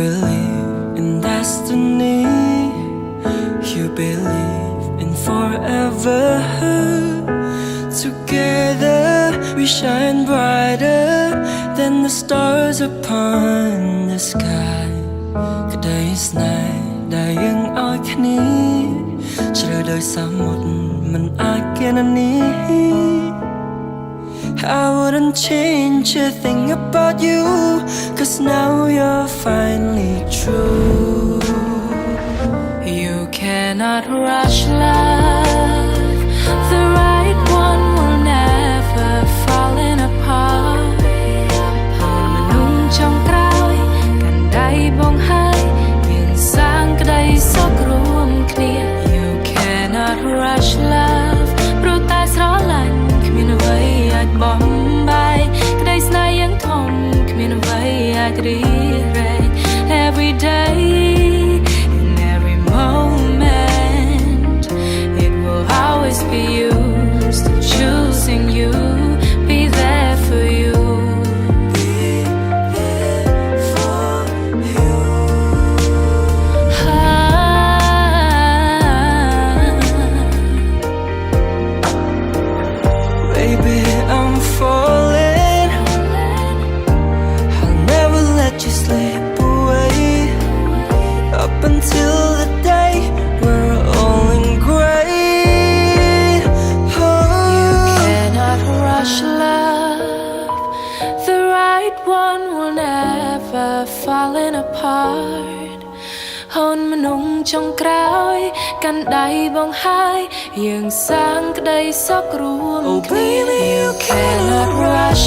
believe in destiny. You believe in forever. Together we shine brighter than the stars upon the sky. ក្តីស្នេហ៍ដែលយើងឲ្យគ្នាជ្រៅដោយសមុទ្រមិនអាចគណនា I wouldn't change a thing about you, 'cause now you're finally true. You cannot rush love. The right one will never fall in apart. មនុស្សចុងក្រោយកាន់ដៃបងហើយមានសាងក្តីសុខរួមគ្នា You cannot rush love. ព្រោះតែស្រឡាញ់គ្មានអ្វីអាចបំបាយក្តីស្នេហ៍យ៉ាងធំគ្មានអ្វីអាចរីករាយ Every day in every moment it will always be you. Still choosing you, be there for you. Baby, I'm falling. I'll never let you slip away. Up until the day we're all in gray. You cannot rush love. The right one will never fall in apart. ហូនមនុស្សចុងក្រោយកាន់ដៃបងហើយយើងសាងក្តីសុខរួមគ្នា Oh baby, you cannot rush